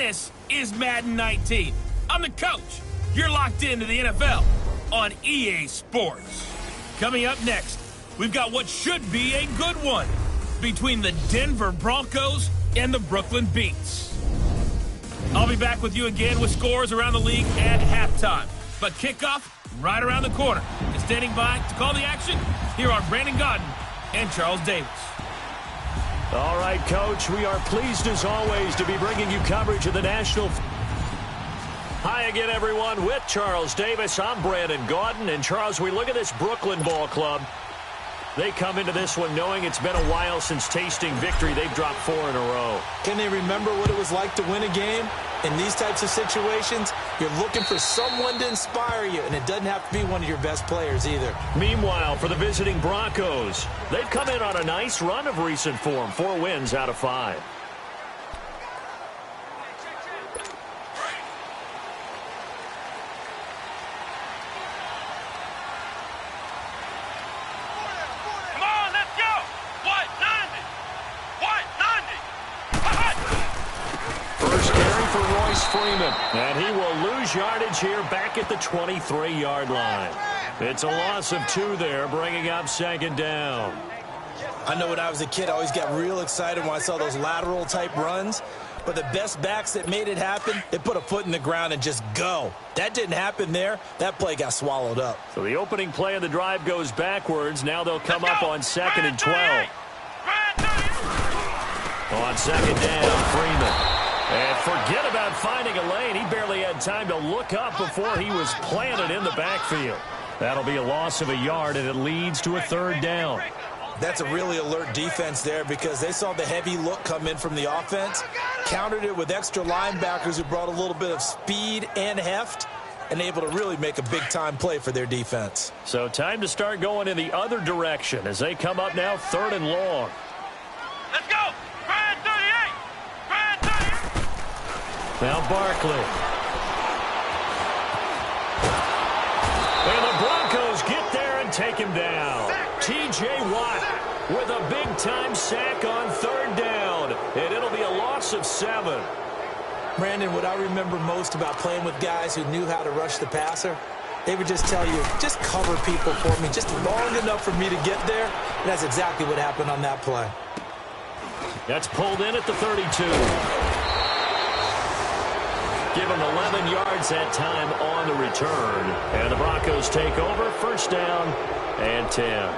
This is Madden 19. I'm the coach. You're locked into the NFL on EA Sports. Coming up next, we've got what should be a good one between the Denver Broncos and the Brooklyn Beats. I'll be back with you again with scores around the league at halftime. But kickoff right around the corner. And standing by to call the action, here are Brandon Godden and Charles Davis. All right, Coach, we are pleased as always to be bringing you coverage of the National. Hi again, everyone, with Charles Davis. I'm Brandon Godden. And, Charles, we look at this Brooklyn ball club. They come into this one knowing it's been a while since tasting victory. They've dropped 4 in a row. Can they remember what it was like to win a game? In these types of situations, you're looking for someone to inspire you, and it doesn't have to be one of your best players either. Meanwhile, for the visiting Broncos, they've come in on a nice run of recent form. 4 wins out of 5. And he will lose yardage here back at the 23-yard line. It's a loss of 2 there, bringing up 2nd down. I know when I was a kid, I always got real excited when I saw those lateral-type runs. But the best backs that made it happen, they put a foot in the ground and just go. That didn't happen there. That play got swallowed up. So the opening play of the drive goes backwards. Now they'll come up on 2nd and 12. On 2nd down, Freeman. And forget about finding a lane. He barely had time to look up before he was planted in the backfield. That'll be a loss of a yard, and it leads to a 3rd down. That's a really alert defense there because they saw the heavy look come in from the offense, countered it with extra linebackers who brought a little bit of speed and heft, and able to really make a big-time play for their defense. So time to start going in the other direction as they come up now 3rd and long. Let's go! Brad 38! Brad 38! Now Barkley. And the Broncos get there and take him down. T.J. Watt with a big-time sack on 3rd down. And it'll be a loss of 7. Brandon, what I remember most about playing with guys who knew how to rush the passer, they would just tell you, just cover people for me, just long enough for me to get there. And that's exactly what happened on that play. That's pulled in at the 32. Give him 11 yards that time on the return. And the Broncos take over, 1st down and 10.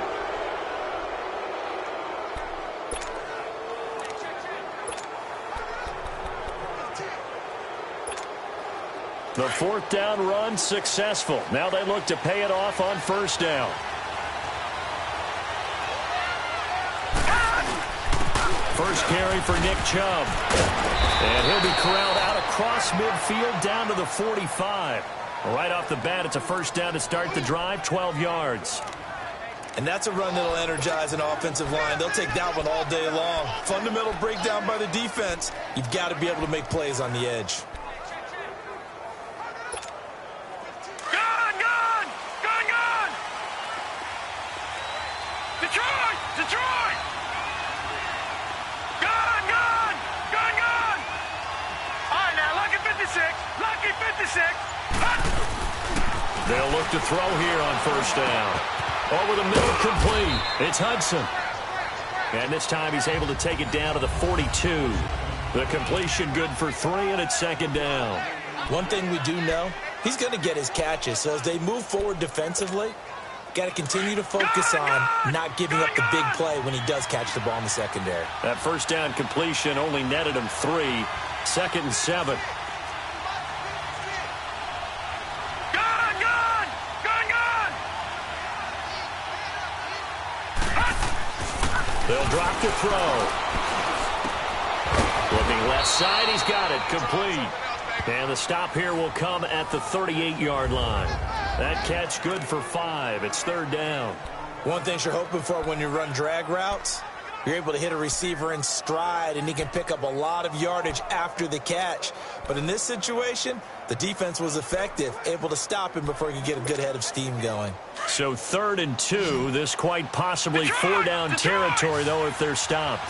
The 4th down run successful. Now they look to pay it off on 1st down. First carry for Nick Chubb. And he'll be corralled out across midfield down to the 45. Right off the bat, it's a 1st down to start the drive, 12 yards. And that's a run that'll energize an offensive line. They'll take that one all day long. Fundamental breakdown by the defense. You've got to be able to make plays on the edge. Gun! Detroit! Detroit! Gun! All right, now, lucky 56. Lucky 56. They'll look to throw here on 1st down. Over the middle, complete. It's Hudson. And this time he's able to take it down to the 42. The completion good for 3, and it's 2nd down. One thing we do know, he's going to get his catches. So as they move forward defensively, got to continue to focus on not giving up the big play when he does catch the ball in the secondary. That 1st down completion only netted him 3. 2nd and 7. They'll drop the throw. Looking left side, he's got it, complete. And the stop here will come at the 38-yard line. That catch good for 5. It's 3rd down. One thing you're hoping for when you run drag routes, you're able to hit a receiver in stride, and he can pick up a lot of yardage after the catch. But in this situation, the defense was effective, able to stop him before he could get a good head of steam going. So 3rd and 2. This quite possibly 4-down territory, though, if they're stopped.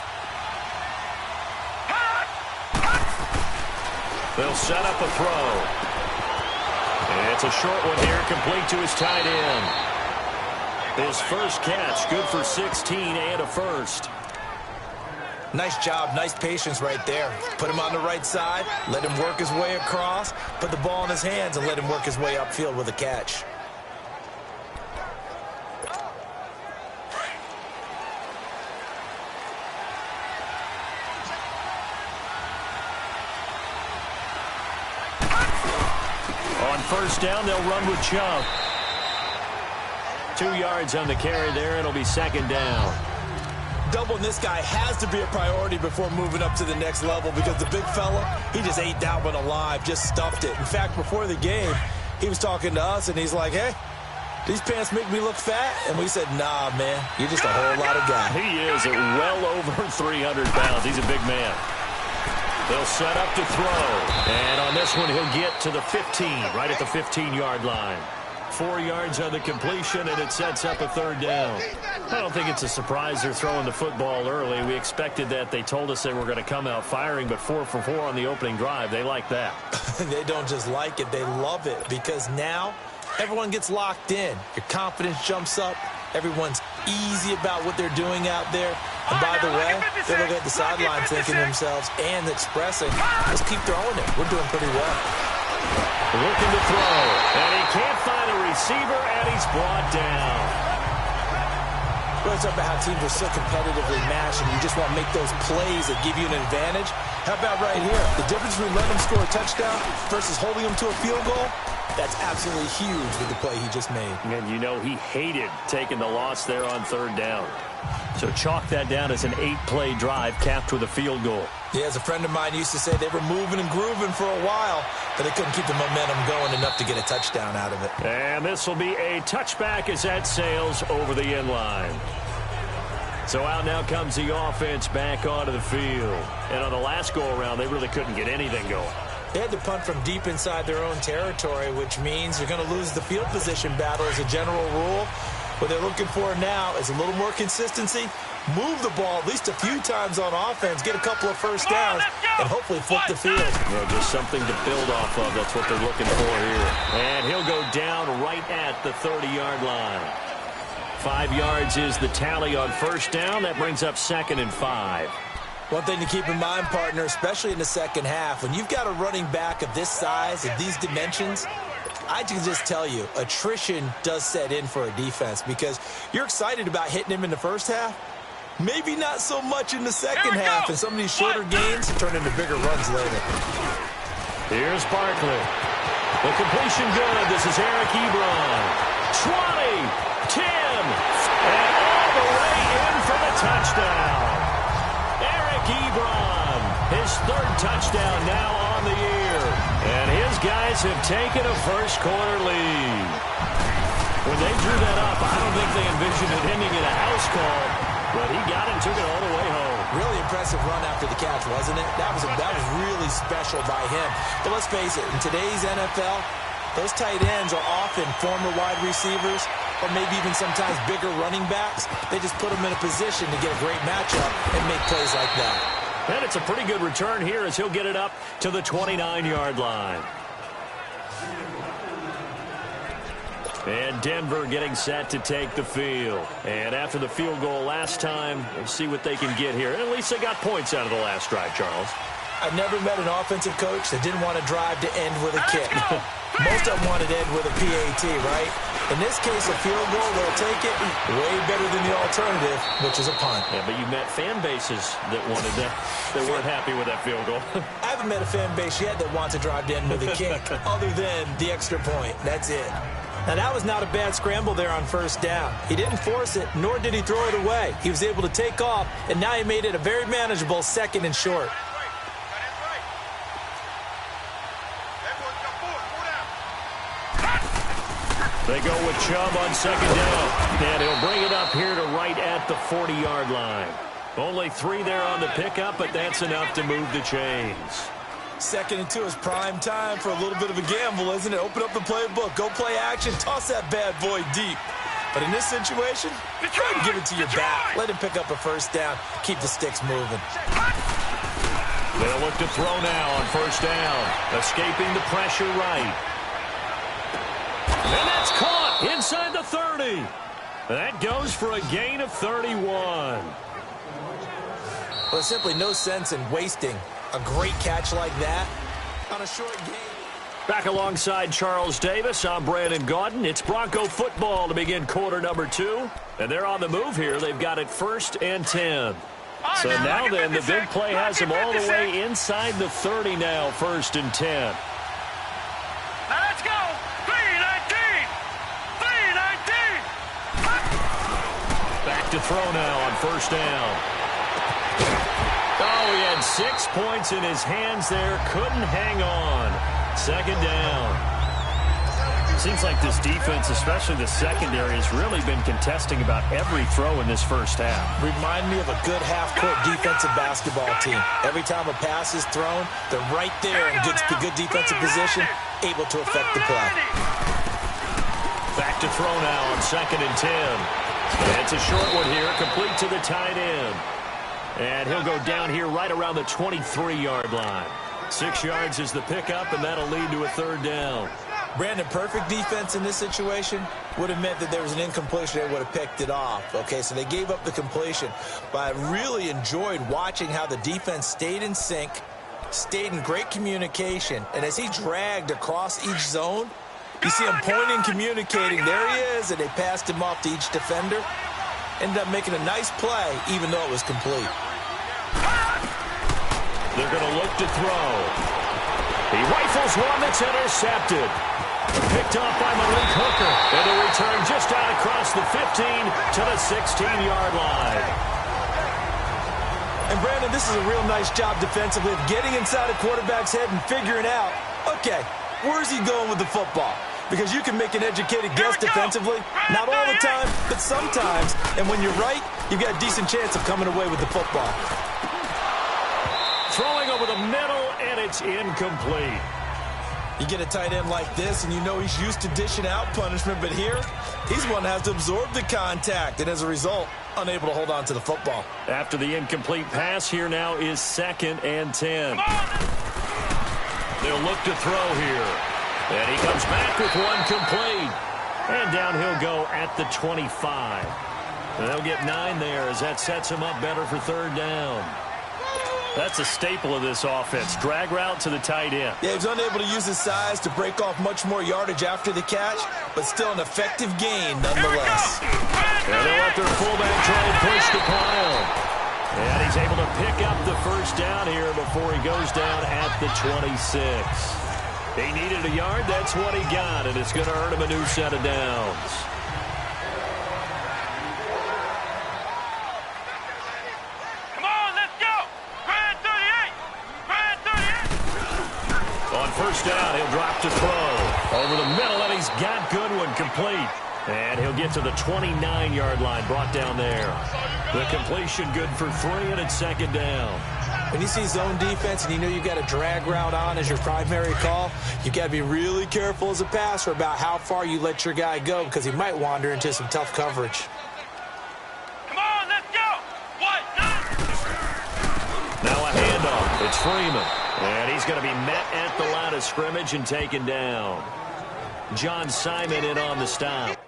They'll set up a throw. And it's a short one here, complete to his tight end. His first catch, good for 16 and a first. Nice job, nice patience right there. Put him on the right side, let him work his way across, put the ball in his hands, and let him work his way upfield with a catch. On first down, they'll run with Chubb. 2 yards on the carry there. It'll be second down. Doubling this guy has to be a priority before moving up to the next level because the big fella, he just ate that one alive, just stuffed it. In fact, before the game, he was talking to us, and he's like, hey, these pants make me look fat? And we said, nah, man, you're just a whole lot of guy. He is at well over 300 pounds. He's a big man. They'll set up to throw. And on this one, he'll get to the 15, right at the 15-yard line. 4 yards on the completion, and it sets up a third down. I don't think it's a surprise they're throwing the football early. We expected that. They told us they were going to come out firing, but 4 for 4 on the opening drive. They like that. They don't just like it, they love it, because now everyone gets locked in. Your confidence jumps up. Everyone's easy about what they're doing out there. And by the way, they're looking at the sideline thinking to themselves and expressing, let's keep throwing it. We're doing pretty well. Looking to throw, and he can't find a receiver, and he's brought down. We're talking about how teams are so competitively matched, and you just want to make those plays that give you an advantage. How about right here? The difference between letting them score a touchdown versus holding them to a field goal, that's absolutely huge with the play he just made. And you know he hated taking the loss there on third down. So chalk that down as an 8-play drive capped with a field goal. Yeah, as a friend of mine used to say, they were moving and grooving for a while, but they couldn't keep the momentum going enough to get a touchdown out of it. And this will be a touchback as that sails over the end line. So out now comes the offense back onto the field. And on the last go-around, they really couldn't get anything going. They had to punt from deep inside their own territory, which means you're going to lose the field position battle as a general rule. What they're looking for now is a little more consistency, move the ball at least a few times on offense, get a couple of first downs, and hopefully flip the field. Well, just something to build off of. That's what they're looking for here. And he'll go down right at the 30-yard line. 5 yards is the tally on first down. That brings up 2nd and 5. One thing to keep in mind, partner, especially in the second half, when you've got a running back of this size, of these dimensions, I can just tell you, attrition does set in for a defense because you're excited about hitting him in the first half. Maybe not so much in the second half, and some of these shorter gains turn into bigger runs later. Here's Barkley. The completion good. This is Eric Ebron. 20, 10, and all the way in for the touchdown. Eric Ebron, his 3rd touchdown now on the year. And his guys have taken a first-quarter lead. When they drew that up, I don't think they envisioned it ending in a house call, but he got it and took it all the way home. Really impressive run after the catch, wasn't it? That was really special by him. But let's face it, in today's NFL, those tight ends are often former wide receivers or maybe even sometimes bigger running backs. They just put them in a position to get a great matchup and make plays like that. And it's a pretty good return here as he'll get it up to the 29-yard line. And Denver getting set to take the field. And after the field goal last time, we'll see what they can get here. And at least they got points out of the last drive, Charles. I've never met an offensive coach that didn't want to drive to end with a kick. Most of them wanted to end with a PAT, right? In this case, a field goal, they'll take it way better than the alternative, which is a punt. Yeah, but you met fan bases that wanted that. They weren't happy with that field goal. I haven't met a fan base yet that wants to drive to end with a kick, other than the extra point. That's it. Now, that was not a bad scramble there on first down. He didn't force it, nor did he throw it away. He was able to take off, and now he made it a very manageable 2nd and short. They go with Chubb on 2nd down, and he'll bring it up here to right at the 40-yard line. Only 3 there on the pickup, but that's enough to move the chains. 2nd and 2 is prime time for a little bit of a gamble, isn't it? Open up the playbook, go play action, toss that bad boy deep. But in this situation, go ahead and give it to your back. Let him pick up a first down, keep the sticks moving. They'll look to throw now on first down. Escaping the pressure right. And that's caught inside the 30. That goes for a gain of 31. Well, there's simply no sense in wasting a great catch like that on a short game. Back alongside Charles Davis, I'm Brandon Gaudin. It's Bronco football to begin quarter number 2. And they're on the move here. They've got it 1st and 10. So now then, the big play has them all the way inside the 30 now, 1st and 10. Now let's go. 3-19. 3-19. Back to throw now on first down. Oh, he had 6 points in his hands there. Couldn't hang on. 2nd down. Seems like this defense, especially the secondary, has really been contesting about every throw in this first half. Remind me of a good half-court defensive basketball team. Every time a pass is thrown, they're right there in good defensive position, able to affect the play. Back to throw now on 2nd and 10. And it's a short one here, complete to the tight end. And he'll go down here right around the 23-yard line. 6 yards is the pickup, and that'll lead to a 3rd down. Brandon, perfect defense in this situation would have meant that there was an incompletion. They would have picked it off. Okay, so they gave up the completion. But I really enjoyed watching how the defense stayed in sync, stayed in great communication. And as he dragged across each zone, you see him pointing, communicating. There he is, and they passed him off to each defender. Ended up making a nice play, even though it was complete. They're going to look to throw. He rifles one that's intercepted. Picked off by Malik Hooker. And a return just out across the 15 to the 16-yard line. And, Brandon, this is a real nice job defensively of getting inside a quarterback's head and figuring out, okay, where's he going with the football? Because you can make an educated guess defensively. Not all the time, but sometimes. And when you're right, you've got a decent chance of coming away with the football. Throwing over the middle, and it's incomplete. You get a tight end like this, and you know he's used to dishing out punishment, but here, he's one that has to absorb the contact, and as a result, unable to hold on to the football. After the incomplete pass, here now is 2nd and 10. They'll look to throw here. And he comes back with one complete. And down he'll go at the 25. And they'll get 9 there as that sets him up better for 3rd down. That's a staple of this offense. Drag route to the tight end. Yeah, he's unable to use his size to break off much more yardage after the catch, but still an effective gain nonetheless. And they'll let their fullback try and push the pile. And he's able to pick up the 1st down here before he goes down at the 26. He needed a yard. That's what he got, and it's going to earn him a new set of downs. On first down, he'll drop to throw. Over the middle, and he's got Goodwin complete. And he'll get to the 29-yard line, brought down there. The completion good for 3, and it's 2nd down. When you see zone defense and you know you've got a drag route on as your primary call, you've got to be really careful as a passer about how far you let your guy go because he might wander into some tough coverage. Come on, let's go. Now a handoff. It's Freeman. And he's going to be met at the line of scrimmage and taken down. John Simon in on the stop.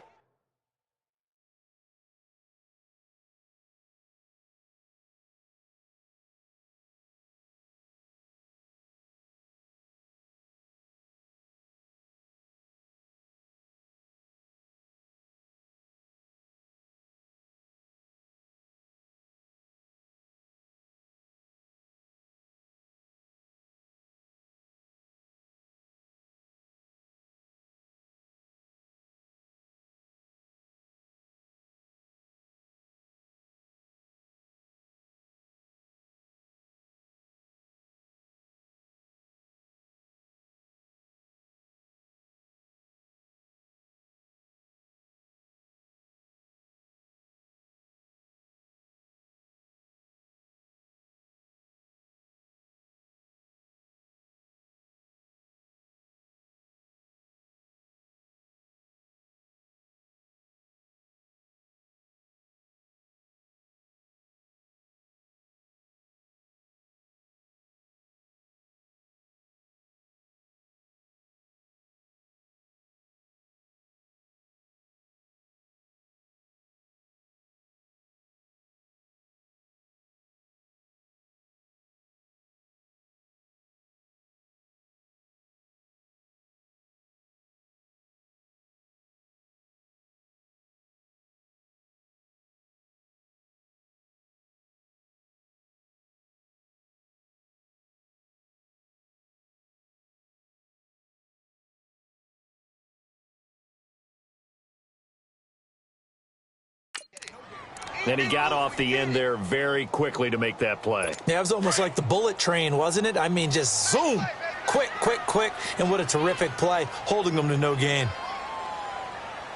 And he got off the end there very quickly to make that play. Yeah, it was almost like the bullet train, wasn't it? I mean, just zoom. Quick, quick, quick. And what a terrific play, holding them to no gain.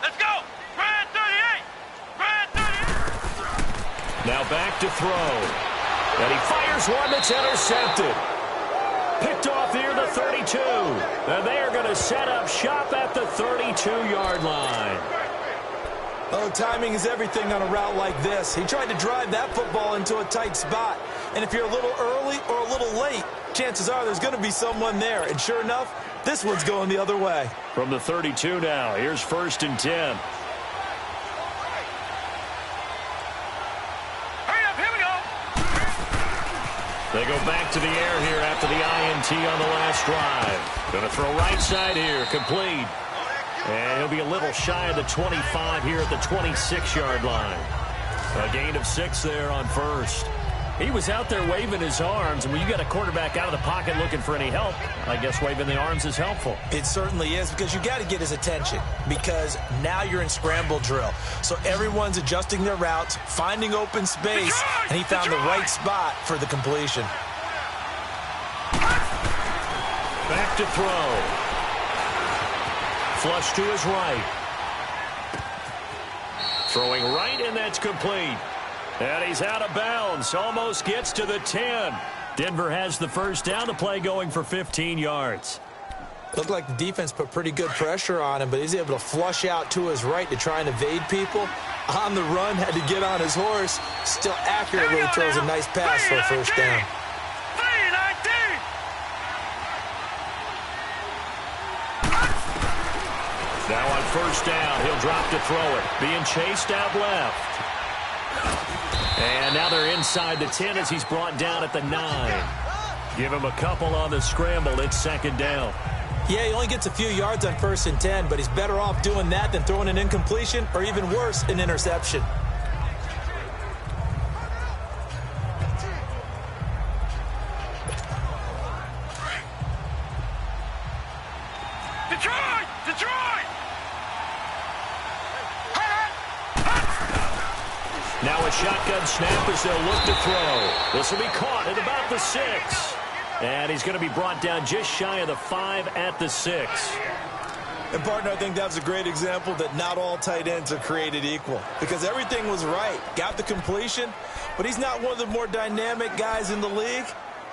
Let's go. Brad 38. Brad 38. Now back to throw. And he fires one that's intercepted. Picked off near the 32. And they are going to set up shop at the 32-yard line. Oh, timing is everything on a route like this. He tried to drive that football into a tight spot. And if you're a little early or a little late, chances are there's going to be someone there. And sure enough, this one's going the other way. From the 32 now, here's 1st and 10. Hurry up, here we go. They go back to the air here after the INT on the last drive. Going to throw right side here, complete. And he'll be a little shy of the 25 here at the 26-yard line. A gain of 6 there on 1st. He was out there waving his arms, and when you got a quarterback out of the pocket looking for any help, I guess waving the arms is helpful. It certainly is, because you got to get his attention, because now you're in scramble drill. So everyone's adjusting their routes, finding open space, and he found the right spot for the completion. Back to throw. Flush to his right. Throwing right, and that's complete. And he's out of bounds. Almost gets to the 10. Denver has the first down. The play going for 15 yards. Looked like the defense put pretty good pressure on him, but he's able to flush out to his right to try and evade people. On the run, had to get on his horse. Still accurately throws a nice pass for a first down. Now on first down, he'll drop to throw it. Being chased out left. And now they're inside the 10 as he's brought down at the 9. Give him a couple on the scramble. It's 2nd down. Yeah, he only gets a few yards on 1st and 10, but he's better off doing that than throwing an incompletion or even worse, an interception. Detroit! Detroit! Now a shotgun snap as they'll look to throw. This will be caught at about the 6. And he's going to be brought down just shy of the 5 at the 6. And, partner, I think that was a great example that not all tight ends are created equal, because everything was right. Got the completion, but he's not one of the more dynamic guys in the league.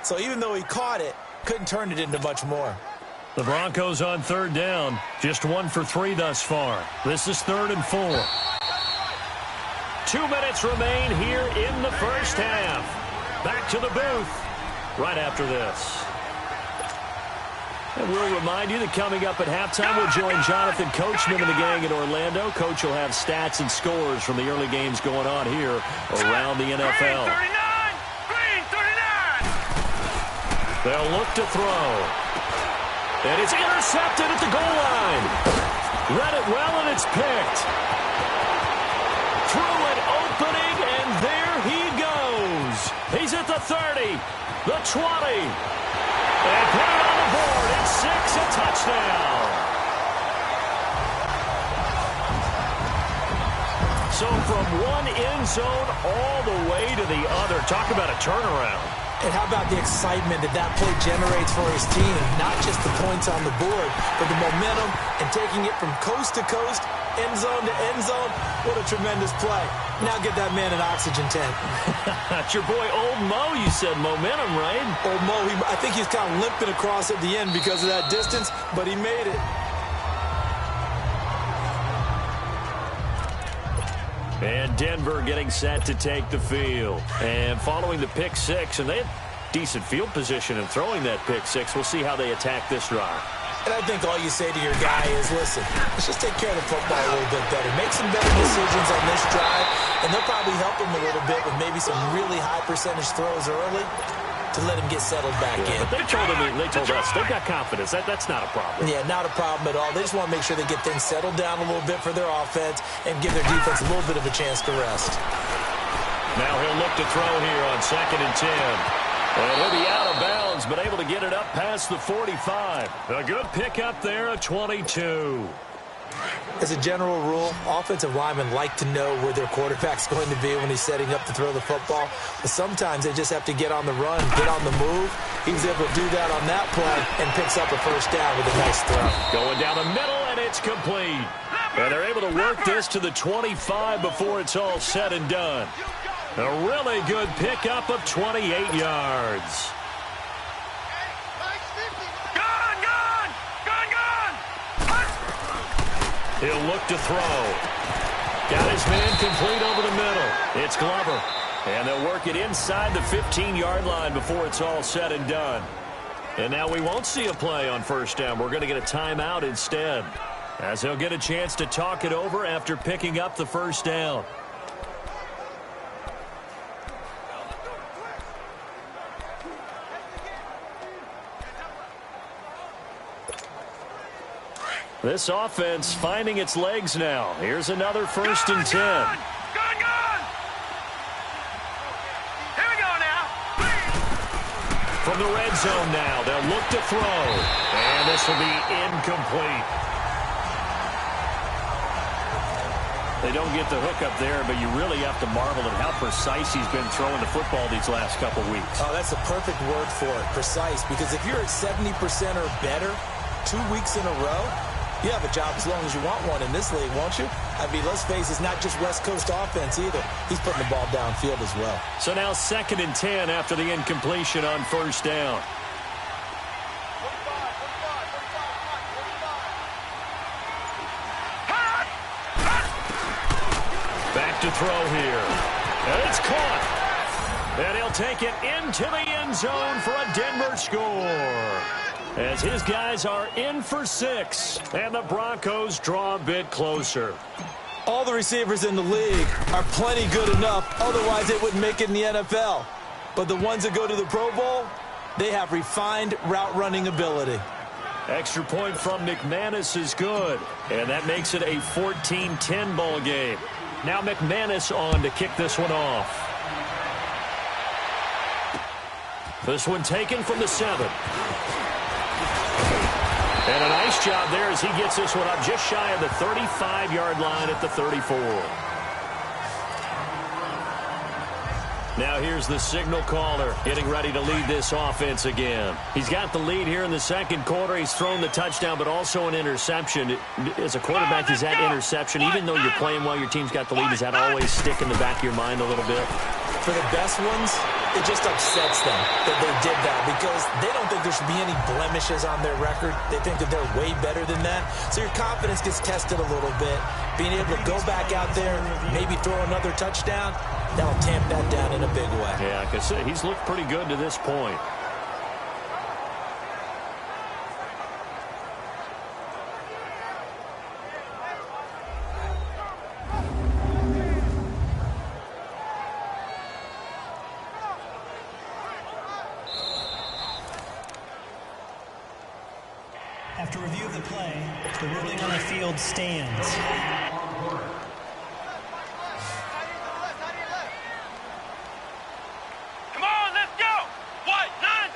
So even though he caught it, couldn't turn it into much more. The Broncos on 3rd down. Just 1 for 3 thus far. This is 3rd and 4. 2 minutes remain here in the first half. Back to the booth right after this. And we'll remind you that coming up at halftime, we'll join Jonathan Coachman and the gang in Orlando. Coach will have stats and scores from the early games going on here around the NFL. Green 39! They'll look to throw. And it's intercepted at the goal line. Read it well, and it's picked. Through an opening, and there he goes. He's at the 30, the 20. And put it on the board. It's 6, a touchdown. So from one end zone all the way to the other. Talk about a turnaround. And how about the excitement that that play generates for his team? Not just the points on the board, but the momentum and taking it from coast to coast, end zone to end zone. What a tremendous play. Now get that man an oxygen tank. That's your boy Old Mo. You said momentum, right? Old Mo, I think he's kind of limping across at the end because of that distance, but he made it. And Denver getting set to take the field. And following the pick 6, and they had decent field position in throwing that pick 6. We'll see how they attack this drive. And I think all you say to your guy is, listen, let's just take care of the football a little bit better. Make some better decisions on this drive, and they'll probably help him a little bit with maybe some really high percentage throws early to let him get settled back in. But they told us they've got confidence. That's not a problem. Yeah, not a problem at all. They just want to make sure they get things settled down a little bit for their offense and give their defense a little bit of a chance to rest. Now he'll look to throw here on 2nd and 10. And he'll be out of bounds, but able to get it up past the 45. A good pickup there, a 22. As a general rule, offensive linemen like to know where their quarterback's going to be when he's setting up to throw the football. But sometimes they just have to get on the run, get on the move. He was able to do that on that play and picks up a first down with a nice throw. Going down the middle, and it's complete. And they're able to work this to the 25 before it's all said and done. A really good pickup of 28 yards. He'll look to throw. Got his man complete over the middle. It's Glover. And they'll work it inside the 15-yard line before it's all said and done. And now we won't see a play on first down. We're going to get a timeout instead, as he'll get a chance to talk it over after picking up the first down. This offense finding its legs now. Here's another 1st and 10. Gone! Here we go now. From the red zone now, they'll look to throw. And this will be incomplete. They don't get the hook up there, but you really have to marvel at how precise he's been throwing the football these last couple weeks. Oh, that's the perfect word for it, precise. Because if you're at 70% or better 2 weeks in a row, you have a job as long as you want one in this league, won't you? I mean, let's face it, it's not just West Coast offense either. He's putting the ball downfield as well. So now 2nd and 10 after the incompletion on first down. Back to throw here. And it's caught. And he'll take it into the end zone for a Denver score, as his guys are in for 6, and the Broncos draw a bit closer. All the receivers in the league are plenty good enough, otherwise they wouldn't make it in the NFL. But the ones that go to the Pro Bowl, they have refined route running ability. Extra point from McManus is good, and that makes it a 14-10 ball game. Now McManus on to kick this one off. This one taken from the 7. And a nice job there as he gets this one up just shy of the 35-yard line at the 34. Now here's the signal caller getting ready to lead this offense again. He's got the lead here in the second quarter. He's thrown the touchdown, but also an interception. As a quarterback, does that interception, even though you're playing while your team's got the lead, does that always stick in the back of your mind a little bit? For the best ones, it just upsets them that they did that because they don't think there should be any blemishes on their record. They think that they're way better than that. So your confidence gets tested a little bit. Being able to go back out there, maybe throw another touchdown, that'll tamp that down in a big way. Yeah, because he's looked pretty good to this point. After review of the play, the ruling on the field stands. Come on, let's go. What? None.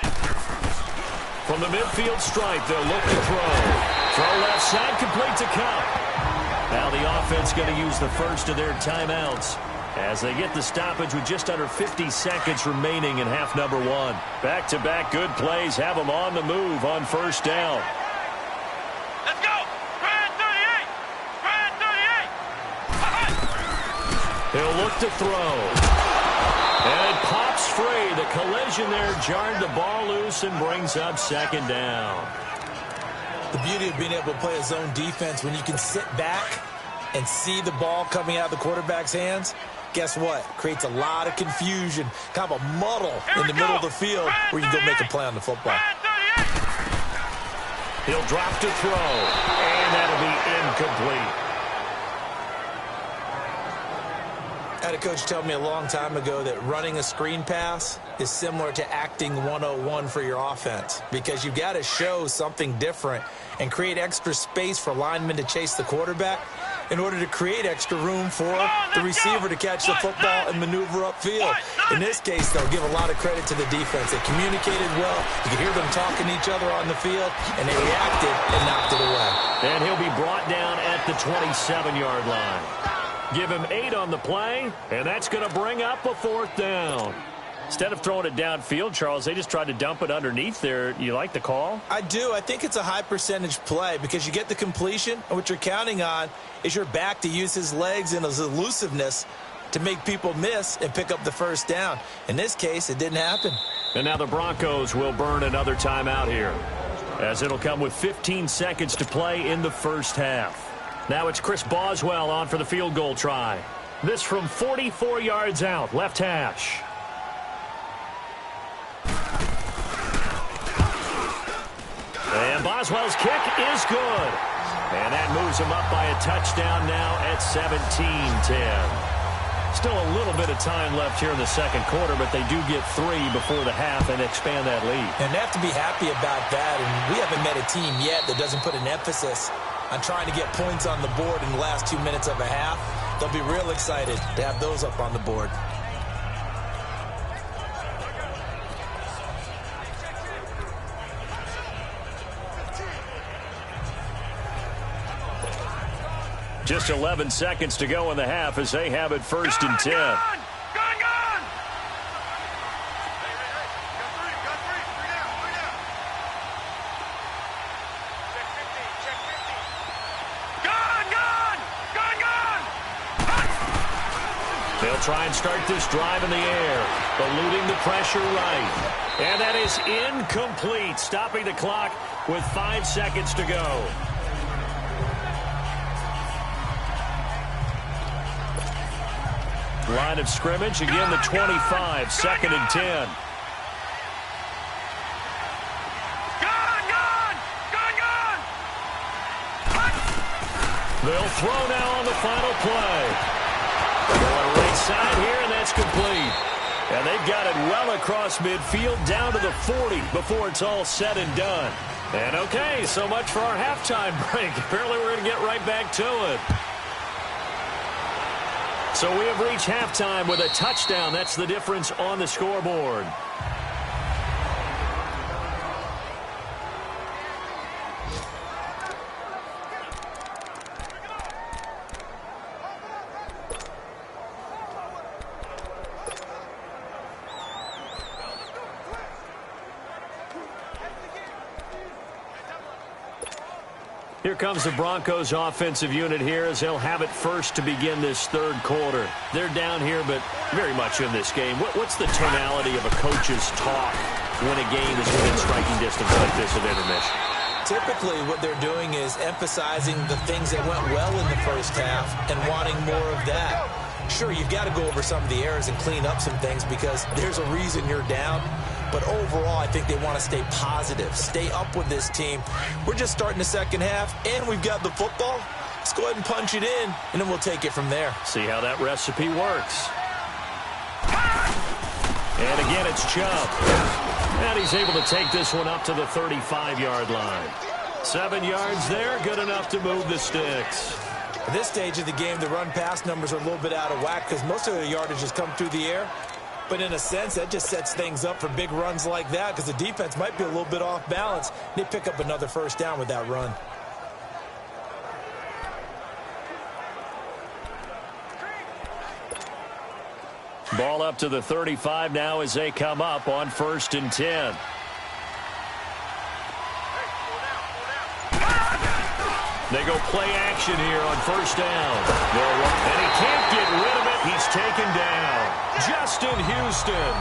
From the midfield stripe, they'll look to throw. Throw left side, complete to Cup. Now the offense going to use the first of their timeouts as they get the stoppage with just under 50 seconds remaining in half number 1. Back-to-back good plays have them on the move on first down. Let's go. Brand 38. Brand 38. He'll look to throw. And it pops free. The collision there jarred the ball loose and brings up second down. The beauty of being able to play a zone defense when you can sit back and see the ball coming out of the quarterback's hands, guess what? Creates a lot of confusion, kind of a muddle in the middle of the field where you can go make a play on the football. He'll drop to throw, and that'll be incomplete. I had a coach tell me a long time ago that running a screen pass is similar to acting 101 for your offense because you've got to show something different and create extra space for linemen to chase the quarterback. in order to create extra room for the receiver to catch the football and maneuver upfield. In this case, they'll give a lot of credit to the defense. They communicated well. You could hear them talking to each other on the field, and they reacted and knocked it away. And he'll be brought down at the 27-yard line. Give him 8 on the play, and that's going to bring up a 4th down. Instead of throwing it downfield, Charles, they just tried to dump it underneath there. You like the call? I do. I think it's a high percentage play because you get the completion, and what you're counting on is your back to use his legs and his elusiveness to make people miss and pick up the first down. In this case, it didn't happen. And now the Broncos will burn another timeout here, as it'll come with 15 seconds to play in the first half. Now it's Chris Boswell on for the field goal try. This from 44 yards out, left hash. And Boswell's kick is good. And that moves him up by a touchdown now at 17-10. Still a little bit of time left here in the second quarter, but they do get 3 before the half and expand that lead. And they have to be happy about that. And we haven't met a team yet that doesn't put an emphasis on trying to get points on the board in the last 2 minutes of a half. They'll be real excited to have those up on the board. Just 11 seconds to go in the half as they have it 1st and 10. Gone! They'll try and start this drive in the air, eluding the pressure right. And that is incomplete, stopping the clock with 5 seconds to go. Line of scrimmage, again the 25, 2nd and 10. They'll throw now on the final play. Going right side here, and that's complete. And they've got it well across midfield, down to the 40 before it's all said and done. And okay, so much for our halftime break. Apparently we're going to get right back to it. So we have reached halftime with a touchdown. That's the difference on the scoreboard. Here comes the Broncos offensive unit here as they'll have it first to begin this third quarter. They're down here, but very much in this game. What's the tonality of a coach's talk when a game is within striking distance like this at intermission? Typically, what they're doing is emphasizing the things that went well in the first half and wanting more of that. Sure, you've got to go over some of the errors and clean up some things because there's a reason you're down. But overall, I think they want to stay positive, stay up with this team. We're just starting the second half, and we've got the football. Let's go ahead and punch it in, and then we'll take it from there. See how that recipe works. And again, it's Chubb. And he's able to take this one up to the 35-yard line. 7 yards there, good enough to move the sticks. At this stage of the game, the run-pass numbers are a little bit out of whack because most of the yardage has come through the air. But in a sense, that just sets things up for big runs like that because the defense might be a little bit off balance. They pick up another first down with that run. Ball up to the 35 now as they come up on 1st and 10. They go play action here on 1st down. And he can't get rid of it. He's taken down. Justin Houston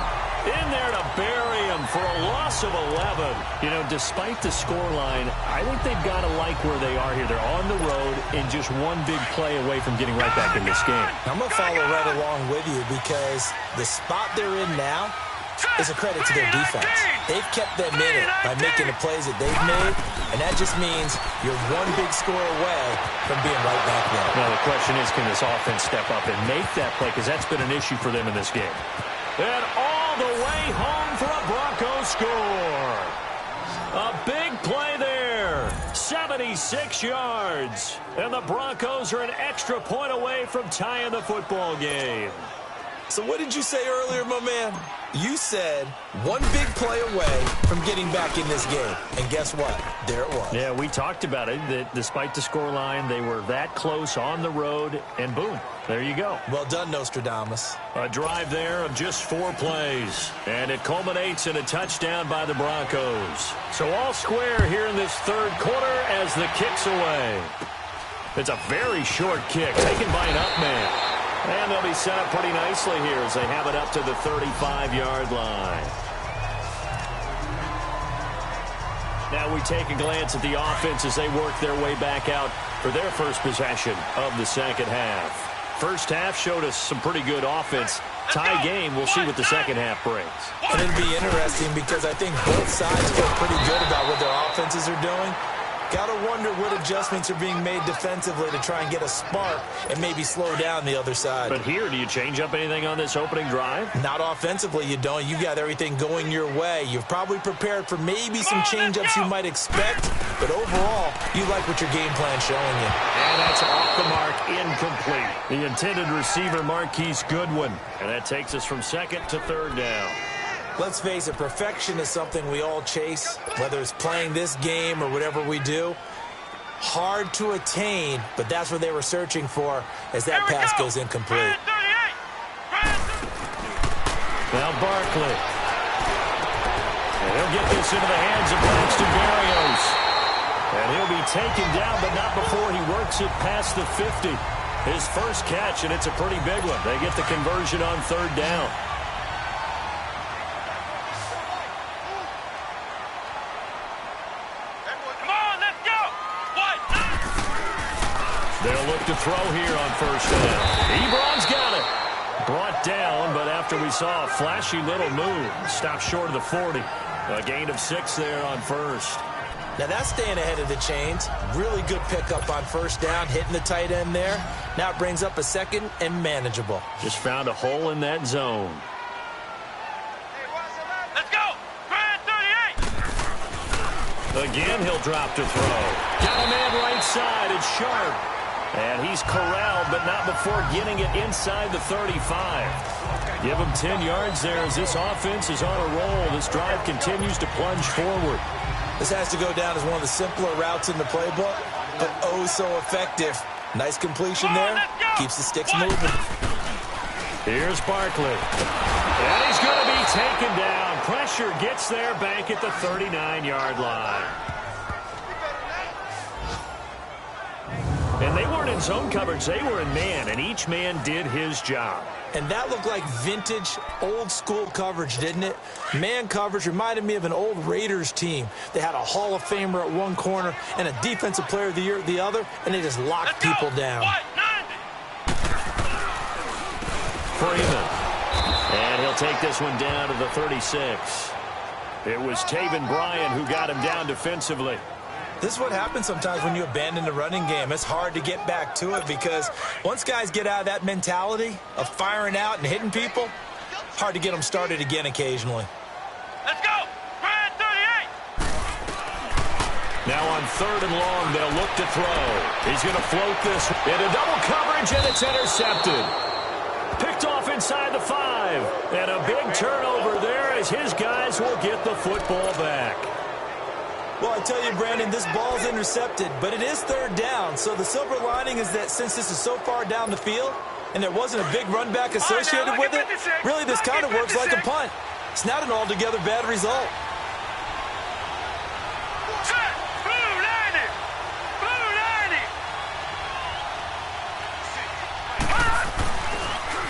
in there to bury him for a loss of 11. You know, despite the scoreline, I think they've got to like where they are here. They're on the road and just one big play away from getting right back in this game. I'm going to follow right along with you because the spot they're in now is a credit to their defense. They've kept them in it by making the plays that they've made, and that just means you're one big score away from being right back there. Now the question is, can this offense step up and make that play? Because that's been an issue for them in this game. And all the way home for a Broncos score. A big play there. 76 yards. And the Broncos are an extra point away from tying the football game. So what did you say earlier, my man? You said one big play away from getting back in this game. And guess what? There it was. Yeah, we talked about it, that despite the scoreline, they were that close on the road, and boom, there you go. Well done, Nostradamus. A drive there of just 4 plays, and it culminates in a touchdown by the Broncos. So all square here in this third quarter as the kick's away. It's a very short kick taken by an up man. And they'll be set up pretty nicely here as they have it up to the 35-yard line. Now we take a glance at the offense as they work their way back out for their first possession of the second half. First half showed us some pretty good offense. Tie game, we'll see what the second half brings. And it'll be interesting because I think both sides feel pretty good about what their offenses are doing. Gotta wonder what adjustments are being made defensively to try and get a spark and maybe slow down the other side. But here, do you change up anything on this opening drive? Not offensively, you don't. You got everything going your way. You've probably prepared for maybe some change-ups you might expect, but overall, you like what your game plan's showing you. And that's off the mark, incomplete. The intended receiver, Marquise Goodwin. And that takes us from second to third down. Let's face it, perfection is something we all chase, whether it's playing this game or whatever we do. Hard to attain, but that's what they were searching for as that pass goes incomplete. Now Barkley. And he'll get this into the hands of Braxton Berrios. And he'll be taken down, but not before he works it past the 50. His first catch, and it's a pretty big one. They get the conversion on third down. They'll look to throw here on first down. Ebron's got it. Brought down, but after we saw a flashy little move, stopped short of the 40. A gain of 6 there on first. Now that's staying ahead of the chains. Really good pickup on first down, hitting the tight end there. Now it brings up a second and manageable. Just found a hole in that zone. Let's go! Brand 38! Again, he'll drop to throw. Got a man right side. It's Sharp. And he's corralled, but not before getting it inside the 35. Give him 10 yards there as this offense is on a roll. This drive continues to plunge forward. This has to go down as one of the simpler routes in the playbook, but oh so effective. Nice completion there. Keeps the sticks moving. Here's Barkley. And he's going to be taken down. Pressure gets there back at the 39-yard line. And they weren't in zone coverage. They were in man, and each man did his job. And that looked like vintage, old-school coverage, didn't it? Man coverage reminded me of an old Raiders team. They had a Hall of Famer at one corner and a Defensive Player of the Year at the other, and they just locked people down. Freeman. And he'll take this one down to the 36. It was Taven Bryan who got him down defensively. This is what happens sometimes when you abandon the running game. It's hard to get back to it because once guys get out of that mentality of firing out and hitting people, hard to get them started again occasionally. Let's go! Brand 38! Now on third and long, they'll look to throw. He's going to float this into double coverage, and it's intercepted. Picked off inside the 5. And a big turnover there as his guys will get the football back. Well, I tell you, Brandon, this ball's intercepted, but it is third down. So the silver lining is that since this is so far down the field and there wasn't a big run back associated with it, really this kind of works like a punt. It's not an altogether bad result.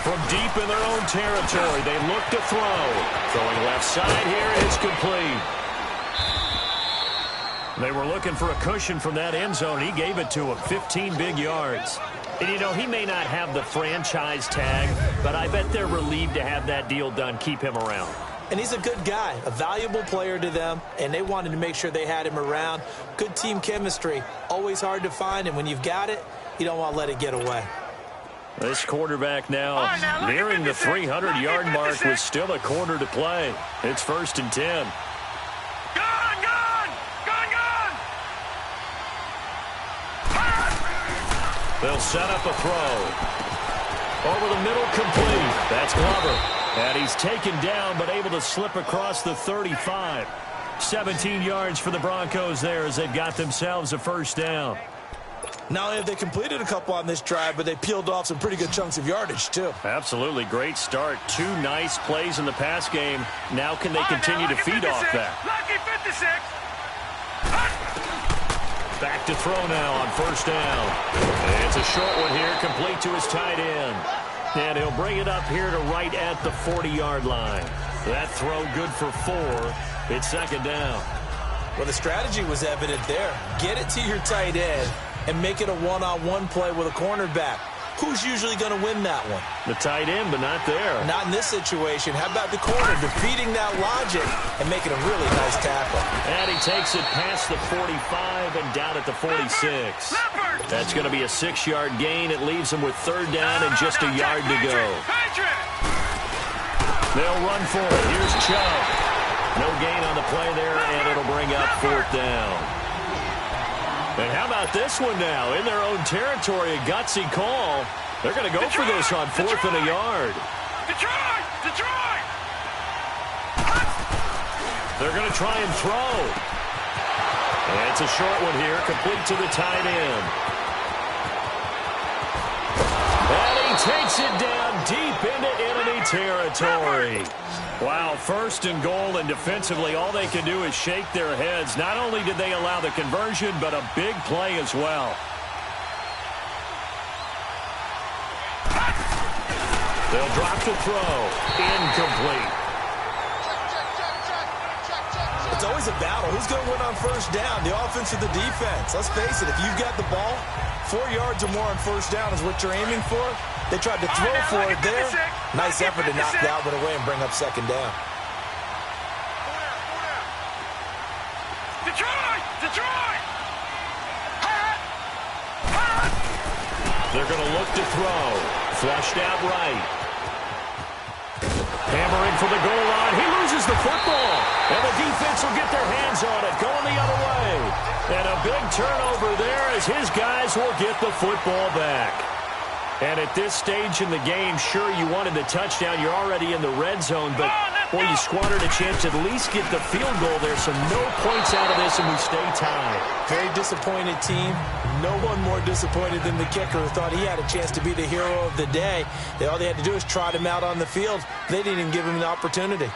From deep in their own territory, they look to throw. Throwing left side here, it's complete. They were looking for a cushion from that end zone. He gave it to him, 15 big yards. And, you know, he may not have the franchise tag, but I bet they're relieved to have that deal done, keep him around. And he's a good guy, a valuable player to them, and they wanted to make sure they had him around. Good team chemistry, always hard to find, and when you've got it, you don't want to let it get away. This quarterback now nearing the 300-yard mark with still a quarter to play. It's 1st and 10. They'll set up a throw. Over the middle, complete. That's Glover. And he's taken down, but able to slip across the 35. 17 yards for the Broncos there as they've got themselves a first down. Not only have they completed a couple on this drive, but they peeled off some pretty good chunks of yardage, too. Absolutely great start. 2 nice plays in the pass game. Now can they continue to feed off that? Lucky 56. Back to throw now on first down. It's a short one here, complete to his tight end. And he'll bring it up here to right at the 40-yard line. That throw good for 4. It's second down. Well, the strategy was evident there. Get it to your tight end and make it a one-on-one play with a cornerback. Who's usually going to win that one? The tight end, but not there. Not in this situation. How about the corner defeating that logic and making a really nice tackle? And he takes it past the 45 and down at the 46. That's going to be a 6-yard gain. It leaves him with third down and just a yard to go. They'll run for it. Here's Chubb. No gain on the play there, and it'll bring up fourth down. And how about this one now? In their own territory, a gutsy call. They're going to go for this on fourth and a yard. Detroit! They're going to try and throw. And it's a short one here, complete to the tight end. And he takes it down deep into enemy territory. Wow, first and goal, and defensively, all they can do is shake their heads. Not only did they allow the conversion, but a big play as well. They'll drop to throw. Incomplete. It's always a battle. Who's going to win on first down? The offense or the defense? Let's face it, if you've got the ball, 4 yards or more on first down is what you're aiming for. They tried to throw for it there. Nice effort to knock that one away and bring up second down. Detroit! They're going to look to throw. Flushed out right. Hammering for the goal line. He loses the football. And the defense will get their hands on it, going the other way. And a big turnover there as his guys will get the football back. And at this stage in the game, sure, you wanted the touchdown. You're already in the red zone, but, boy, you squandered a chance to at least get the field goal there, so no points out of this, and we stay tied. Very disappointed team. No one more disappointed than the kicker who thought he had a chance to be the hero of the day. All they had to do is trot him out on the field. They didn't even give him the opportunity.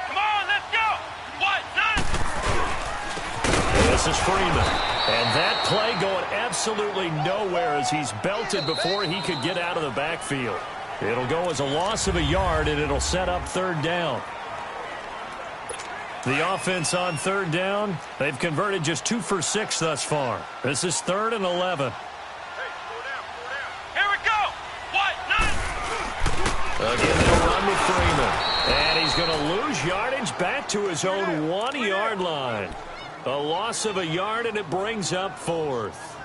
Come on, let's go! What? None? This is Freeman. And that play going absolutely nowhere as he's belted before he could get out of the backfield. It'll go as a loss of a yard, and it'll set up third down. The offense on third down, they've converted just 2 for 6 thus far. This is 3rd and 11. Here we go! What? None? Again, they'll run with Freeman. And he's going to lose yardage back to his own 1-yard line. A loss of a yard, and it brings up fourth.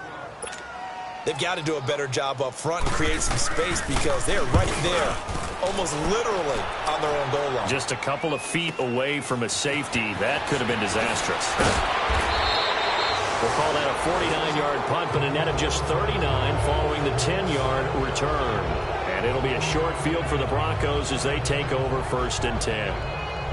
They've got to do a better job up front and create some space because they're right there, almost literally on their own goal line. Just a couple of feet away from a safety. That could have been disastrous. We'll call that a 49-yard punt, but a net of just 39 following the 10-yard return. And it'll be a short field for the Broncos as they take over 1st and 10.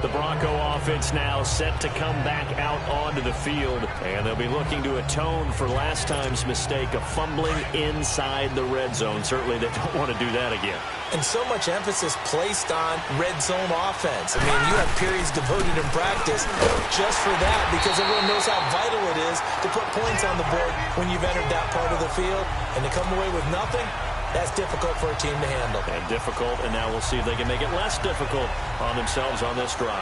The Bronco offense now set to come back out onto the field, and they'll be looking to atone for last time's mistake of fumbling inside the red zone. Certainly they don't want to do that again. And so much emphasis placed on red zone offense. I mean, you have periods devoted in practice just for that because everyone knows how vital it is to put points on the board when you've entered that part of the field. And to come away with nothing, that's difficult for a team to handle. And difficult, and now we'll see if they can make it less difficult on themselves on this drive.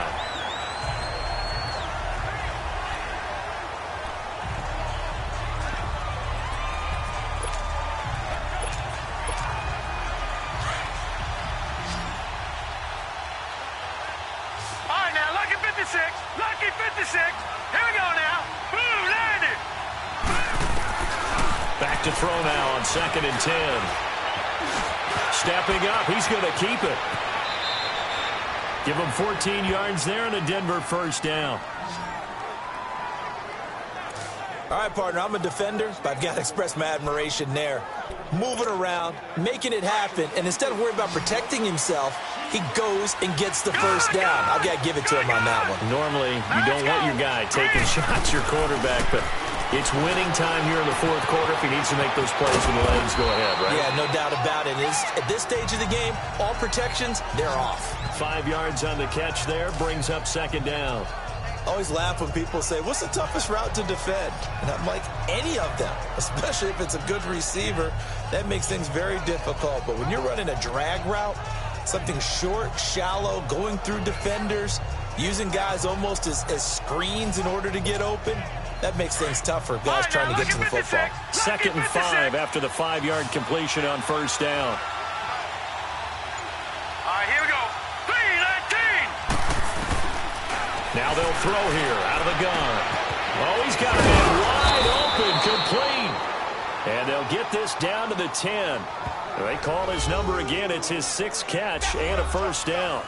All right, now, lucky 56. Lucky 56. Here we go now. Boom, landed. Back to throw now on 2nd and 10. Stepping up, he's going to keep it. Give him 14 yards there and a Denver first down. All right, partner, I'm a defender, but I've got to express my admiration there. Moving around, making it happen, and instead of worrying about protecting himself, he goes and gets the first down. I've got to give it to him on that one. Normally, you don't want your guy taking shots, your quarterback, but it's winning time here in the fourth quarter if he needs to make those plays when the legs go ahead, right? Yeah, no doubt about it. At this stage of the game, all protections, they're off. 5 yards on the catch there, brings up second down. I always laugh when people say, what's the toughest route to defend? And I'm like, any of them, especially if it's a good receiver. That makes things very difficult. But when you're running a drag route, something short, shallow, going through defenders, using guys almost as screens in order to get open, that makes things tougher, guys trying to get to the football. 2nd and 5 after the 5-yard completion on first down. All right, here we go. 3-19. Now they'll throw here out of the gun. Oh, he's got it wide open, complete. And they'll get this down to the 10. They call his number again. It's his 6th catch and a first down.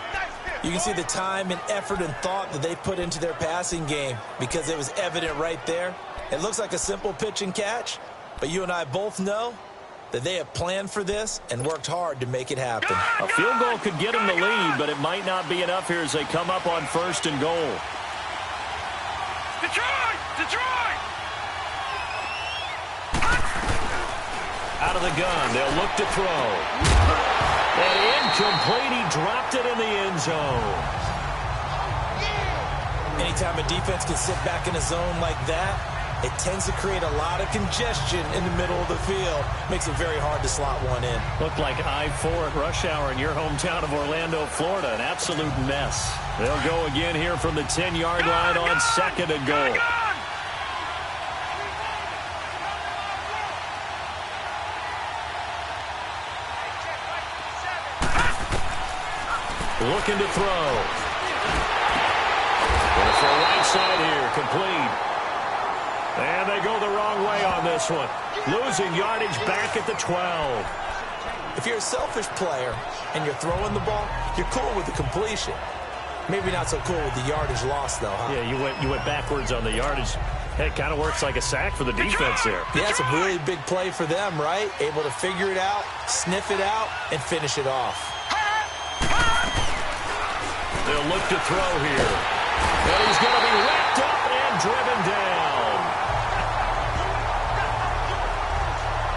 You can see the time and effort and thought that they put into their passing game because it was evident right there. It looks like a simple pitch and catch, but you and I both know that they have planned for this and worked hard to make it happen. A field goal could get them the lead, but it might not be enough here as they come up on 1st and goal. Detroit! Detroit! Out of the gun, they'll look to throw. And incomplete, he dropped it in the end zone. Anytime a defense can sit back in a zone like that, it tends to create a lot of congestion in the middle of the field. Makes it very hard to slot one in. Looked like I-4 at rush hour in your hometown of Orlando, Florida. An absolute mess. They'll go again here from the 10-yard line on 2nd and goal. Looking to throw. Going for a right side here, complete. And they go the wrong way on this one. Losing yardage back at the 12. If you're a selfish player and you're throwing the ball, you're cool with the completion. Maybe not so cool with the yardage loss, though, huh? Yeah, you went backwards on the yardage. It kind of works like a sack for the defense there. Yeah, it's a really big play for them, right? Able to figure it out, sniff it out, and finish it off. They'll look to throw here. And he's going to be wrapped up and driven down.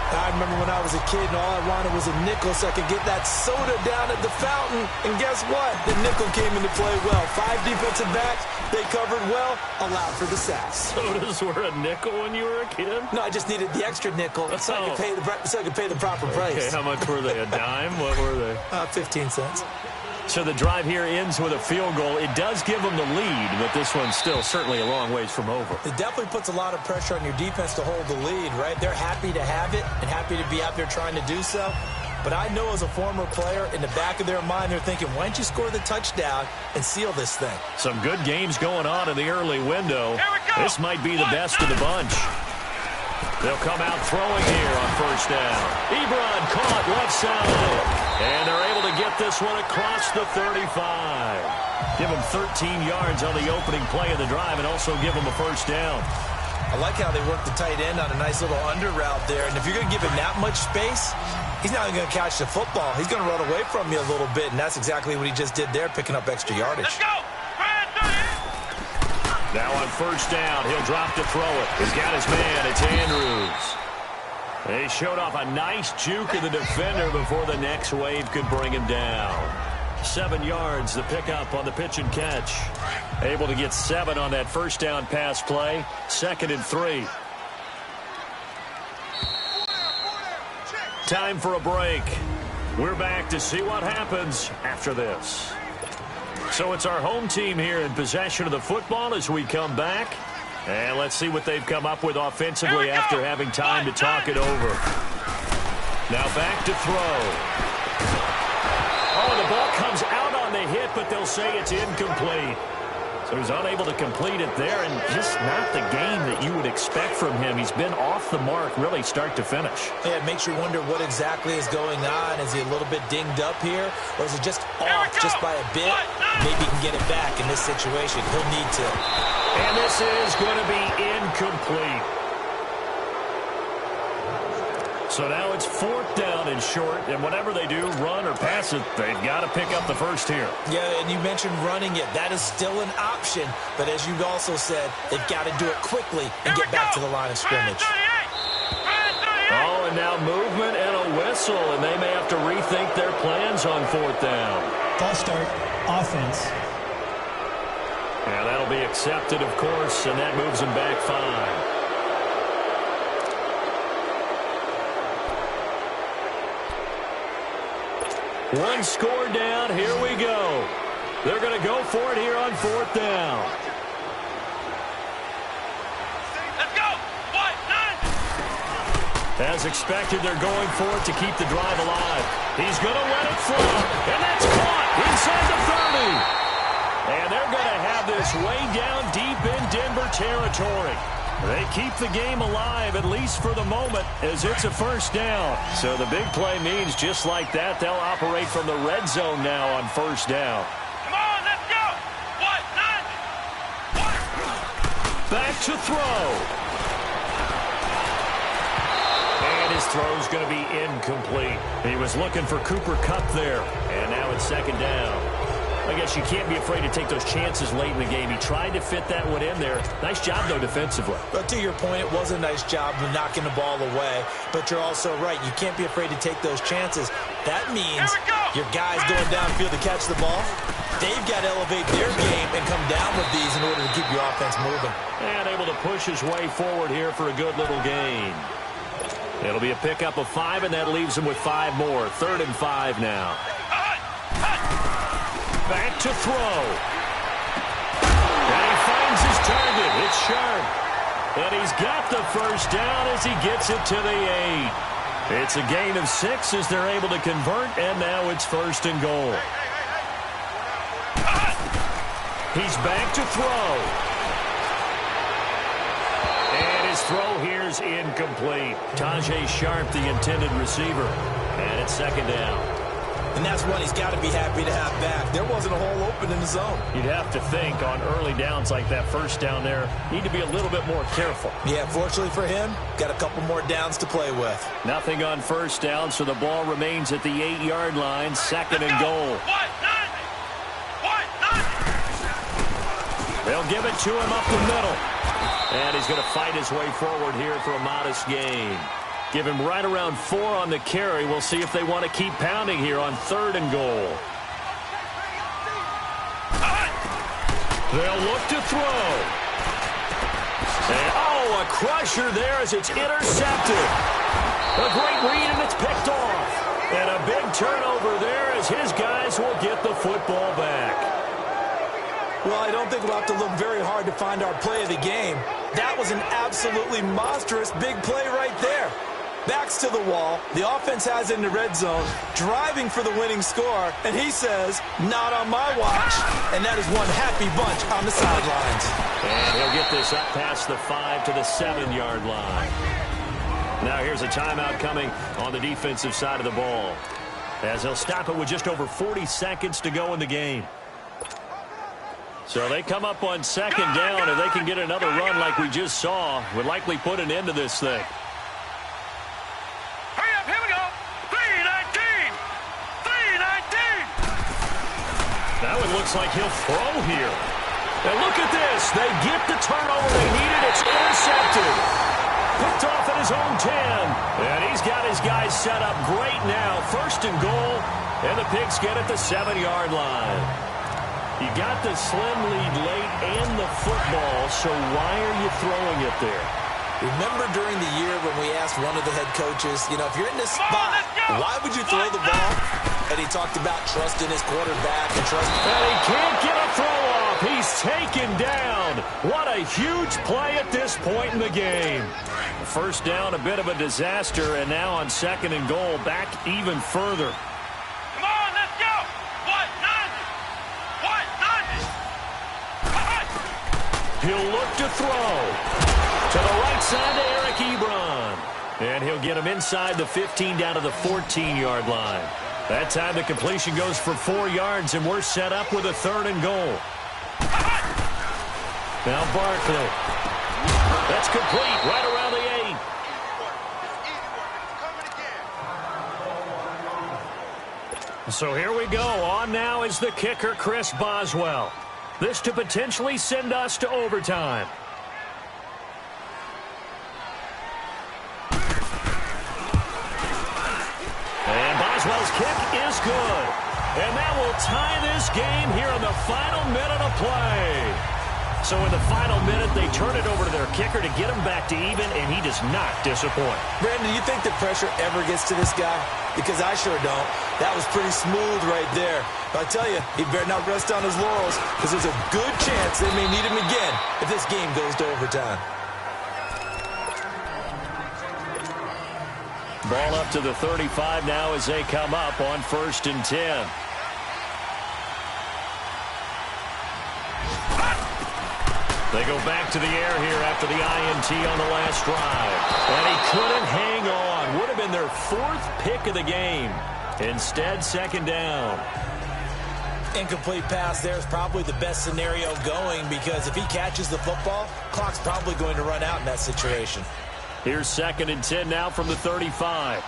I remember when I was a kid and all I wanted was a nickel so I could get that soda down at the fountain. And guess what? The nickel came into play well. 5 defensive backs, they covered well, allowed for the sack. Sodas were a nickel when you were a kid? No, I just needed the extra nickel so I could pay the proper price. Okay, how much were they? A dime? What were they? 15 cents. So the drive here ends with a field goal. It does give them the lead, but this one's still certainly a long ways from over. It definitely puts a lot of pressure on your defense to hold the lead, right? They're happy to have it and happy to be out there trying to do so. But I know as a former player, in the back of their mind, they're thinking, why don't you score the touchdown and seal this thing? Some good games going on in the early window. This might be the best of the bunch. They'll come out throwing here on first down. Ebron caught left side. And they're able to get this one across the 35. Give them 13 yards on the opening play of the drive and also give them a first down. I like how they work the tight end on a nice little under route there. And if you're going to give him that much space, he's not even going to catch the football. He's going to run away from you a little bit, and that's exactly what he just did there, picking up extra yardage. Let's go! Now on first down, he'll drop to throw it. He's got his man. It's Andrews. He showed off a nice juke of the defender before the next wave could bring him down. 7 yards, the pickup on the pitch and catch. Able to get 7 on that first down pass play. 2nd and 3. Time for a break. We're back to see what happens after this. So it's our home team here in possession of the football as we come back. And let's see what they've come up with offensively after having time to talk it over. Now back to throw. Oh, the ball comes out on the hit, but they'll say it's incomplete. So he's unable to complete it there, and just not the game that you would expect from him. He's been off the mark, really start to finish. Yeah, it makes you wonder what exactly is going on. Is he a little bit dinged up here, or is it just off just by a bit? Maybe he can get it back in this situation. He'll need to. And this is going to be incomplete. So now it's 4th down and short, and whatever they do, run or pass it, they've got to pick up the first here. Yeah, and you mentioned running it. That is still an option, but as you also said, they've got to do it quickly and get back to the line of scrimmage. Oh, and now movement and a whistle, and they may have to rethink their plans on 4th down. False start, offense. Yeah, that'll be accepted, of course, and that moves them back 5. One score down. Here we go. They're going to go for it here on 4th down. Let's go. 1-9. As expected, they're going for it to keep the drive alive. He's going to let it fly, and that's caught inside the 30. And they're going to have this way down deep in Denver territory. They keep the game alive, at least for the moment, as it's a 1st down. So the big play means just like that, they'll operate from the red zone now on 1st down. Come on, let's go. 1-9. Back to throw. And his throw's going to be incomplete. He was looking for Cooper Kupp there, and now it's 2nd down. I guess you can't be afraid to take those chances late in the game. He tried to fit that one in there. Nice job, though, defensively. But to your point, it was a nice job of knocking the ball away. But you're also right. You can't be afraid to take those chances. That means your guys going downfield to catch the ball, they've got to elevate their game and come down with these in order to keep your offense moving. And able to push his way forward here for a good little gain. It'll be a pickup of 5, and that leaves him with 5 more. 3rd and 5 now. Back to throw. And he finds his target. It's sharp. And he's got the 1st down as he gets it to the 8. It's a gain of 6 as they're able to convert, and now it's 1st and goal. He's back to throw. And his throw here's incomplete. Tajay Sharp, the intended receiver. And it's 2nd down. And that's one he's got to be happy to have back. There wasn't a hole open in the zone. You'd have to think on early downs like that 1st down there, need to be a little bit more careful. Yeah, fortunately for him, got a couple more downs to play with. Nothing on 1st down, so the ball remains at the 8-yard line, 2nd and goal. They'll give it to him up the middle. And he's going to fight his way forward here for a modest gain. Give him right around 4 on the carry. We'll see if they want to keep pounding here on 3rd and goal. They'll look to throw. And, a crusher there as it's intercepted. A great read, and it's picked off. And a big turnover there as his guys will get the football back. Well, I don't think we'll have to look very hard to find our play of the game. That was an absolutely monstrous big play right there. Backs to the wall. The offense has it in the red zone, driving for the winning score, and he says, not on my watch. And that is one happy bunch on the sidelines. And he'll get this up past the 5 to the 7-yard line. Now here's a timeout coming on the defensive side of the ball, as he'll stop it with just over 40 seconds to go in the game. So they come up on 2nd down, and they can get another run like we just saw. Would likely put an end to this thing. Hurry up, here we go. 3-19. 3-19. That one looks like he'll throw here. And look at this. They get the turnover they needed. It's intercepted. Picked off at his own 10. And he's got his guys set up great now. 1st and goal. And the Pigs get it the 7-yard line. You got the slim lead late and the football, so why are you throwing it there? Remember during the year when we asked one of the head coaches, if you're in this spot, why would you throw the ball? And he talked about trusting his quarterback and trusting. And he can't get a throw off. He's taken down. What a huge play at this point in the game. 1st down, a bit of a disaster, and now on 2nd and goal, back even further. Come on, let's go. 1-9. He'll look to throw. To the right side to Eric Ebron. And he'll get him inside the 15 down to the 14-yard line. That time the completion goes for 4 yards, and we're set up with a 3rd and goal. Now Barkley. That's complete right around the 8. So here we go. On now is the kicker, Chris Boswell. This to potentially send us to overtime. And Boswell's kick is good. And that will tie this game here in the final minute of play. So in the final minute, they turn it over to their kicker to get him back to even, and he does not disappoint. Brandon, do you think the pressure ever gets to this guy? Because I sure don't. That was pretty smooth right there. But I tell you, he better not rest on his laurels, because there's a good chance they may need him again if this game goes to overtime. Ball up to the 35 now as they come up on 1st and 10. They go back to the air here after the INT on the last drive. And he couldn't hang on. Would have been their 4th pick of the game. Instead, 2nd down. Incomplete pass there is probably the best scenario going, because if he catches the football, clock's probably going to run out in that situation. Here's 2nd and 10 now from the 35.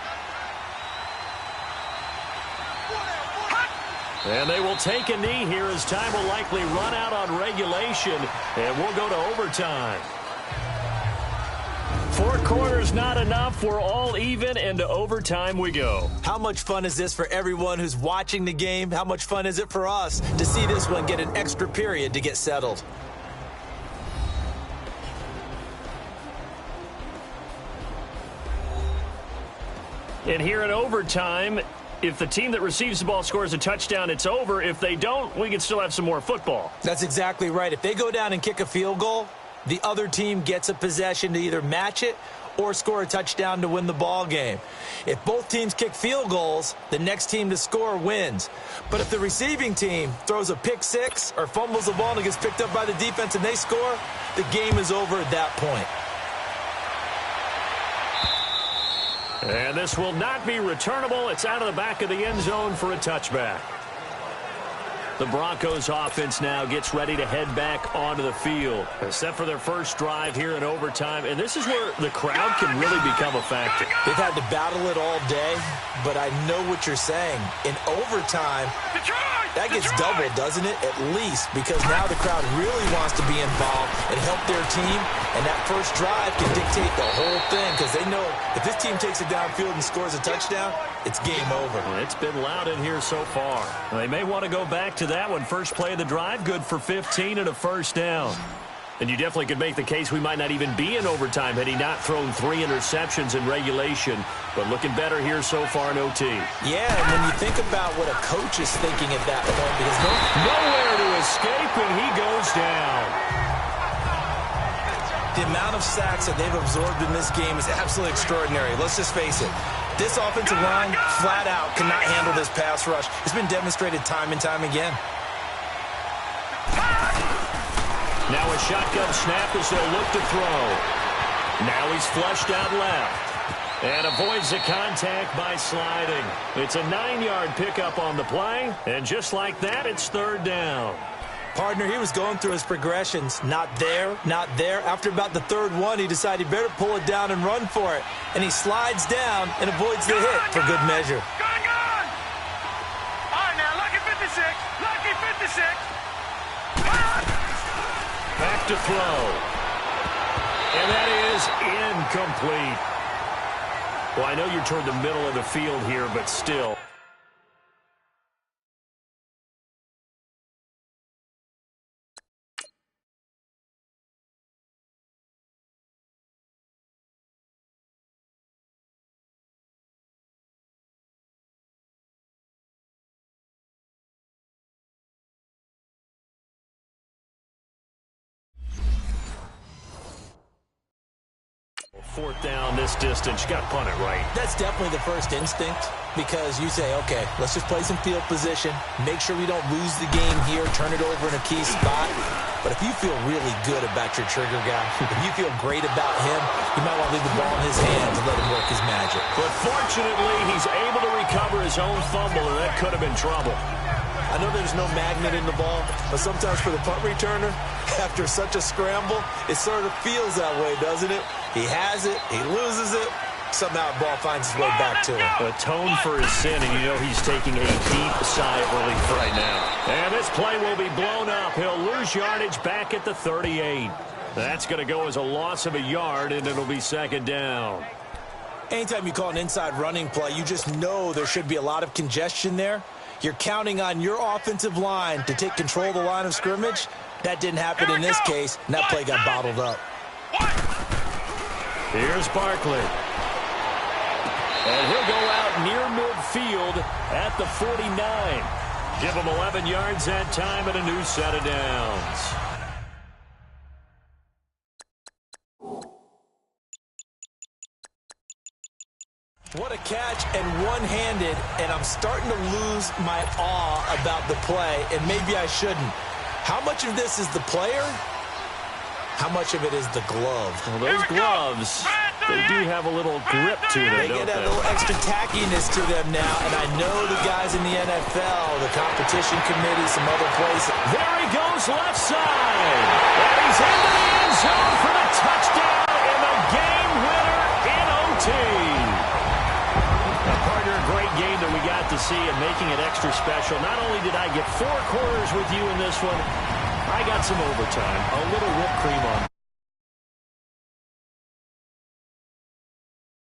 And they will take a knee here as time will likely run out on regulation, and we'll go to overtime. 4 quarters not enough. We're all even, and to overtime we go. How much fun is this for everyone who's watching the game? How much fun is it for us to see this one get an extra period to get settled? And here in overtime, if the team that receives the ball scores a touchdown, it's over. If they don't, we can still have some more football. That's exactly right. If they go down and kick a field goal, the other team gets a possession to either match it or score a touchdown to win the ball game. If both teams kick field goals, the next team to score wins. But if the receiving team throws a pick six or fumbles the ball and it gets picked up by the defense and they score, the game is over at that point. And this will not be returnable. It's out of the back of the end zone for a touchback. The Broncos offense now gets ready to head back onto the field, set for their first drive here in overtime. And this is where the crowd can really become a factor. They've had to battle it all day, but I know what you're saying. In overtime, that gets doubled, doesn't it? At least, because now the crowd really wants to be involved and help their team. And that first drive can dictate the whole thing, because they know if this team takes it downfield and scores a touchdown, it's game over. Well, it's been loud in here so far. They may want to go back to that one. First play of the drive, good for 15 and a first down. And you definitely could make the case we might not even be in overtime had he not thrown 3 interceptions in regulation. But looking better here so far in OT. Yeah, and when you think about what a coach is thinking at that point, because nowhere to escape, and he goes down. The amount of sacks that they've absorbed in this game is absolutely extraordinary. Let's just face it. This offensive line, flat out, cannot handle this pass rush. It's been demonstrated time and time again. Now a shotgun snap as they'll look to throw. Now he's flushed out left. And avoids the contact by sliding. It's a 9-yard pickup on the play. And just like that, it's 3rd down. Partner, he was going through his progressions. Not there, not there. After about the 3rd one, he decided he better pull it down and run for it. And he slides down and avoids the hit for good measure. Gone! All right, now, lucky 56. Lucky 56. Back to throw. And that is incomplete. Well, I know you're toward the middle of the field here, but still. Fourth down this distance. You got to punt it right. That's definitely the first instinct, because you say, okay, let's just play some field position, make sure we don't lose the game here, turn it over in a key spot. But if you feel really good about your trigger guy, if you feel great about him, you might want to leave the ball in his hands and let him work his magic. But fortunately, he's able to recover his own fumble, and that could have been trouble. I know there's no magnet in the ball, but sometimes for the punt returner, after such a scramble, it sort of feels that way, doesn't it? He has it, he loses it, Somehow the ball finds its way back to him. Atone for his sin, and you know he's taking a deep sigh of relief right now. And this play will be blown up. He'll lose yardage back at the 38. That's going to go as a loss of a yard, and it'll be second down. Anytime you call an inside running play, you just know there should be a lot of congestion there. You're counting on your offensive line to take control of the line of scrimmage. That didn't happen in this case, and that play got bottled up. Here's Barkley. And he'll go out near midfield at the 49. Give him 11 yards that time and a new set of downs. What a catch, and one-handed, and I'm starting to lose my awe about the play, and maybe I shouldn't. How much of this is the player? How much of it is the glove? Well, those gloves, they do have a little grip to them, They get a little extra tackiness to them now, and I know the guys in the NFL, the competition committee, some other places. There he goes left side. And he's into the end zone for the touchdown and the game winner in OT. Now, partner, a great game that we got to see and making it extra special. Not only did I get 4 quarters with you in this one, I got some overtime, a little whipped cream on